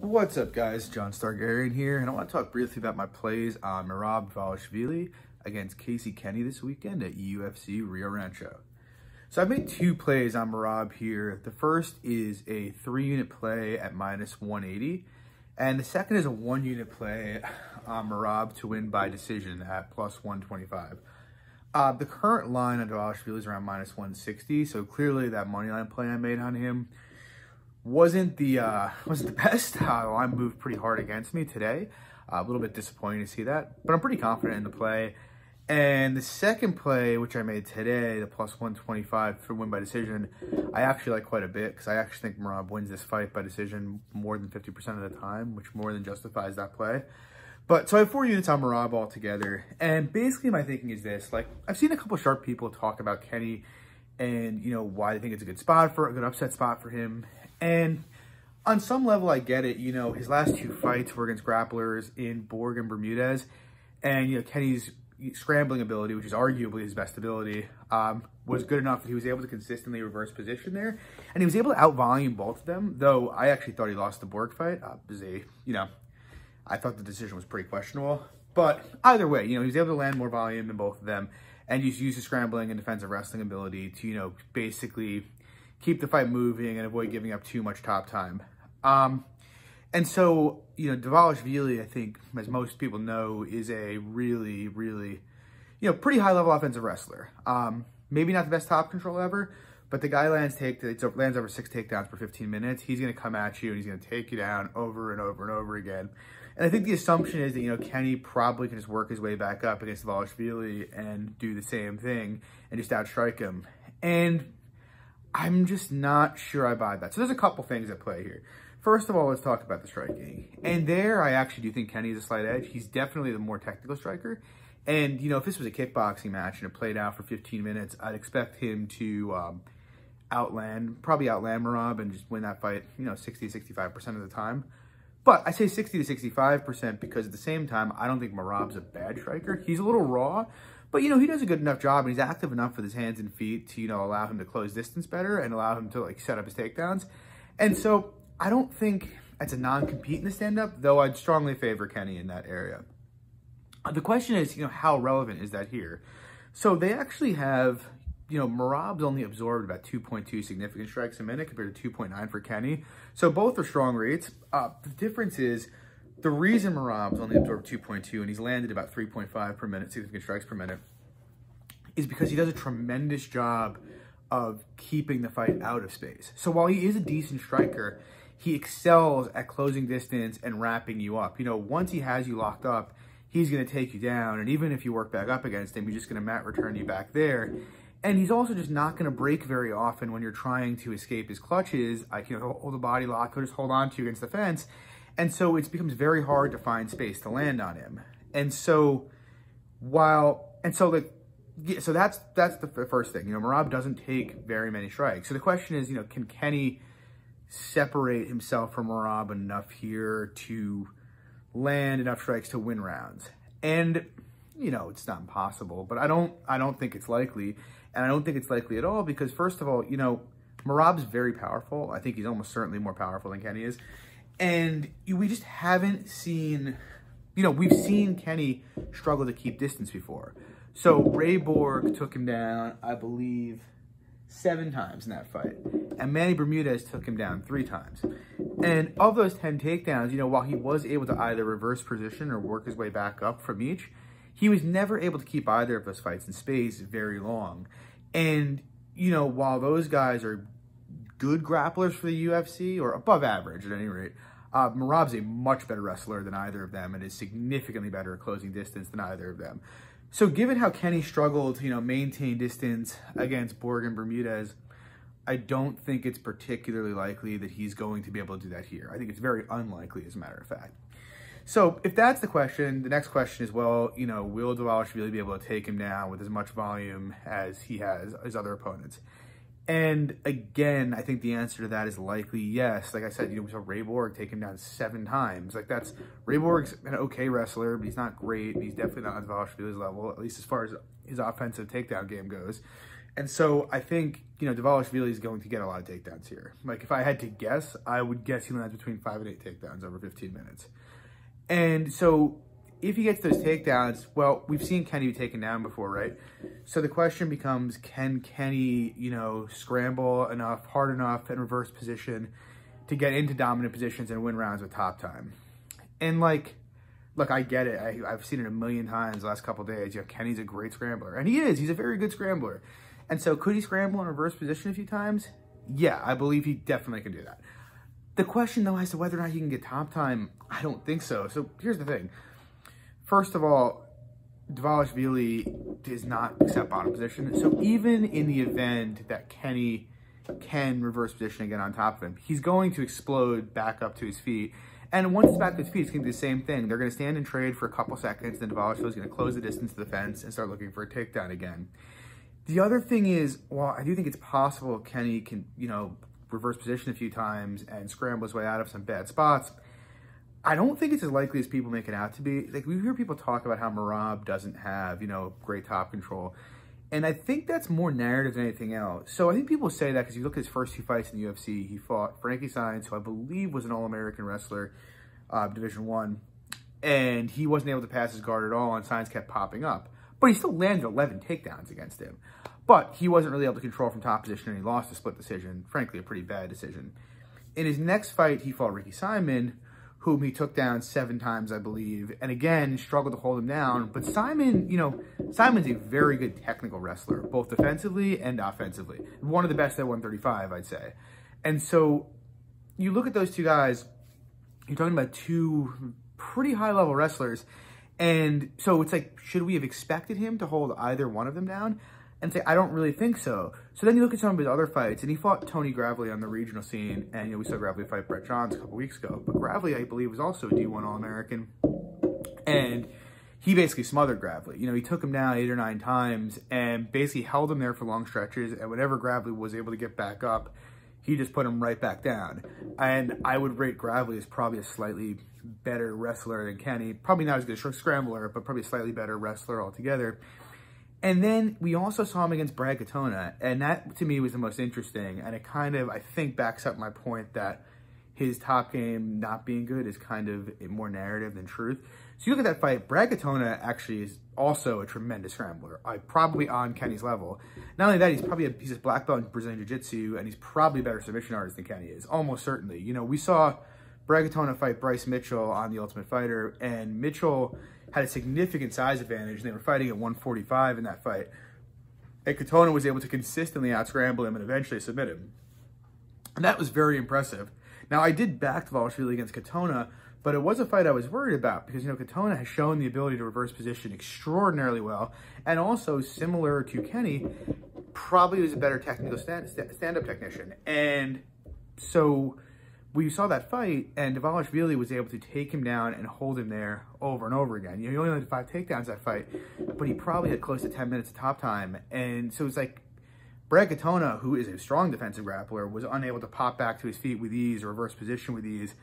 What's up, guys? John Stargarian here, and I want to talk briefly about my plays on Merab Dvalishvili against Kenney this weekend at UFC Rio Rancho. So I've made two plays on Merab here. The first is a 3-unit play at -180, and the second is a 1-unit play on Merab to win by decision at +125. The current line on Dvalishvili is around -160, so clearly that money line play I made on him wasn't the best. The line moved pretty hard against me today. A little bit disappointing to see that, but I'm pretty confident in the play. And the second play, which I made today, the +125 for win by decision, I actually like quite a bit because I actually think Merab wins this fight by decision more than 50% of the time, which more than justifies that play. But so I have 4 units on Merab altogether, and basically my thinking is this: like, I've seen a couple sharp people talk about Kenney and why they think it's a good upset spot for him. And on some level, I get it. His last 2 fights were against grapplers in Borg and Bermudez. And, Kenny's scrambling ability, which is arguably his best ability, was good enough that he was able to consistently reverse position there. And he was able to out-volume both of them, though I actually thought he lost the Borg fight. I thought the decision was pretty questionable. But either way, he was able to land more volume in both of them and just use his scrambling and defensive wrestling ability to, basically keep the fight moving and avoid giving up too much top time. And so, Dvalishvili, I think, as most people know, is a really, really, pretty high-level offensive wrestler. Maybe not the best top control ever, but the guy lands over 6 takedowns per 15 minutes. He's going to come at you, and he's going to take you down over and over and over again. And I think the assumption is that, Kenney probably can just work his way back up against Dvalishvili and do the same thing and just outstrike him. And I'm just not sure I buy that. So there's a couple things at play here. First of all, let's talk about the striking. And there, I actually do think Kenney is a slight edge. He's definitely the more technical striker. And, if this was a kickboxing match and it played out for 15 minutes, I'd expect him to probably outland Merab and just win that fight, 60 to 65% of the time. But I say 60 to 65% because at the same time, I don't think Merab's a bad striker. He's a little raw, but, he does a good enough job, and he's active enough with his hands and feet to, allow him to close distance better and allow him to, set up his takedowns. And so I don't think it's a non-compete in the stand-up, though I'd strongly favor Kenney in that area. The question is, how relevant is that here? So they actually have, Merab's only absorbed about 2.2 significant strikes a minute compared to 2.9 for Kenney. So both are strong rates. The difference is, the reason Merab's only absorbed 2.2 and he's landed about 3.5 per minute, significant strikes per minute, is because he does a tremendous job of keeping the fight out of space. So while he is a decent striker, he excels at closing distance and wrapping you up. Once he has you locked up, he's going to take you down. And even if you work back up against him, he's just going to mat return you back there. And he's also just not going to break very often when you're trying to escape his clutches. He'll hold a body lock, he'll just hold on to you against the fence. And so it becomes very hard to find space to land on him. And so that's the first thing. Merab doesn't take very many strikes. So the question is, can Kenney separate himself from Merab enough here to land enough strikes to win rounds? And it's not impossible, but I don't think it's likely. And I don't think it's likely at all because, first of all, Merab's very powerful. I think he's almost certainly more powerful than Kenney is. And we just haven't seen, we've seen Kenney struggle to keep distance before. So Ray Borg took him down, I believe, 7 times in that fight. And Manny Bermudez took him down 3 times. And of those 10 takedowns, while he was able to either reverse position or work his way back up from each, he was never able to keep either of those fights in space very long. And, while those guys are good grapplers for the UFC, or above average at any rate, Merab's a much better wrestler than either of them and is significantly better at closing distance than either of them. So given how Kenney struggled to, maintain distance against Borg and Bermudez, I don't think it's particularly likely that he's going to be able to do that here. I think it's very unlikely, as a matter of fact. So if that's the question, the next question is, well, will Dvalishvili be able to take him down with as much volume as he has his other opponents? And again, I think the answer to that is likely yes. Like I said, we saw Ray Borg take him down 7 times. Ray Borg's an okay wrestler, but he's not great. He's definitely not on Dvalishvili's level, at least as far as his offensive takedown game goes. And so I think, Dvalishvili is going to get a lot of takedowns here. Like, if I had to guess, I would guess he lands between 5 and 8 takedowns over 15 minutes. And so if he gets those takedowns, well, we've seen Kenney be taken down before, right? So the question becomes, can Kenney, scramble enough, hard enough, and reverse position to get into dominant positions and win rounds with top time? And look, I get it. I've seen it a million times the last couple of days. Kenney's a great scrambler. And he is. He's a very good scrambler. And so could he scramble in reverse position a few times? Yeah, I believe he definitely can do that. The question, though, as to whether or not he can get top time, I don't think so. So here's the thing. First of all, Dvalishvili does not accept bottom position. So even in the event that Kenney can reverse position and get on top of him, he's going to explode back up to his feet. And once it's back to his feet, it's going to be the same thing. They're going to stand and trade for a couple seconds, then Dvalishvili is going to close the distance to the fence and start looking for a takedown again. The other thing is, while I do think it's possible Kenney can, reverse position a few times and scramble his way out of some bad spots, I don't think it's as likely as people make it out to be. Like, we hear people talk about how Merab doesn't have, great top control. And I think that's more narrative than anything else. So I think people say that because you look at his first 2 fights in the UFC, he fought Frankie Saenz, who I believe was an All-American wrestler, Division 1, and he wasn't able to pass his guard at all, and Saenz kept popping up. But he still landed 11 takedowns against him. But he wasn't really able to control from top position, and he lost a split decision, frankly, a pretty bad decision. In his next fight, he fought Ricky Simon, whom he took down 7 times, I believe, and again, struggled to hold him down. But Simon, Simon's a very good technical wrestler, both defensively and offensively. One of the best at 135, I'd say. And so you look at those two guys, you're talking about 2 pretty high-level wrestlers, and so it's like, should we have expected him to hold either one of them down? And say, I don't really think so. So then you look at some of his other fights, and he fought Tony Gravely on the regional scene, and we saw Gravely fight Brett Johns a couple weeks ago. But Gravely, I believe, was also a D1 All-American, and he basically smothered Gravely. He took him down 8 or 9 times, and basically held him there for long stretches, and whenever Gravely was able to get back up, he just put him right back down. And I would rate Gravely as probably a slightly better wrestler than Kenney. Probably not as good a scrambler, but probably a slightly better wrestler altogether. And then we also saw him against Brad Katona, and that, to me, was the most interesting. And it kind of, I think, backs up my point that his top game not being good is kind of more narrative than truth. So you look at that fight, Brad Katona actually is also a tremendous scrambler, probably on Kenney's level. Not only that, he's a black belt in Brazilian Jiu-Jitsu, and he's probably a better submission artist than Kenney is, almost certainly. We saw Brad Katona fight Bryce Mitchell on The Ultimate Fighter, and Mitchell had a significant size advantage, and they were fighting at 145 in that fight. And Katona was able to consistently out-scramble him and eventually submit him. And that was very impressive. Now, I did back Dvalishvili against Katona, but it was a fight I was worried about because, Katona has shown the ability to reverse position extraordinarily well, and also, similar to Kenney, probably was a better technical stand-up technician. And so we saw that fight, and Dvalishvili was able to take him down and hold him there over and over again. He only had 5 takedowns that fight, but he probably had close to 10 minutes of top time. And so it's like Brad Katona, who is a strong defensive grappler, was unable to pop back to his feet with ease or reverse position with ease.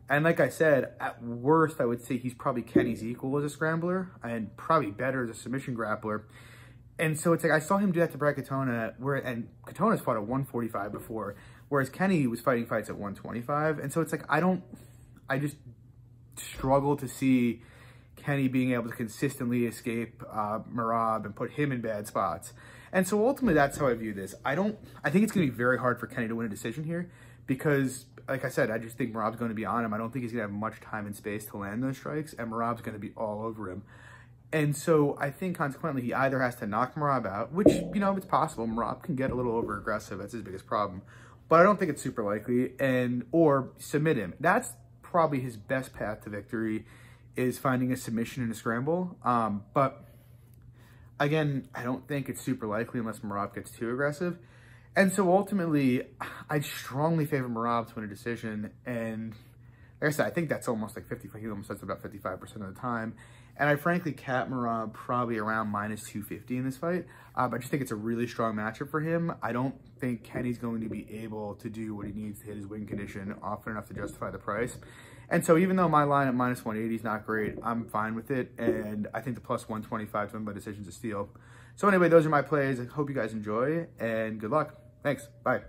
And like I said, at worst, I would say he's probably Kenney's equal as a scrambler and probably better as a submission grappler. And so it's like I saw him do that to Brad Katona, and Katona's fought at 145 before, whereas Kenney was fighting fights at 125. And so it's like I just struggle to see Kenney being able to consistently escape Merab and put him in bad spots. And so ultimately, that's how I view this. I think it's going to be very hard for Kenney to win a decision here because, like I said, I just think Merab's going to be on him. I don't think he's going to have much time and space to land those strikes, and Merab's going to be all over him. And so I think consequently he either has to knock Merab out, which, it's possible. Merab can get a little over aggressive. That's his biggest problem. But I don't think it's super likely, or submit him. That's probably his best path to victory, is finding a submission in a scramble. But again, I don't think it's super likely unless Merab gets too aggressive. And so ultimately, I strongly favor Merab to win a decision. And like I said, I think that's almost like 50, he almost says about 55% of the time. And I frankly cap Merab probably around minus 250 in this fight. I just think it's a really strong matchup for him. I don't think Kenny's going to be able to do what he needs to hit his win condition often enough to justify the price. And so even though my line at minus 180 is not great, I'm fine with it. And I think the plus 125 to win by decision is a steal. So anyway, those are my plays. I hope you guys enjoy and good luck. Thanks. Bye.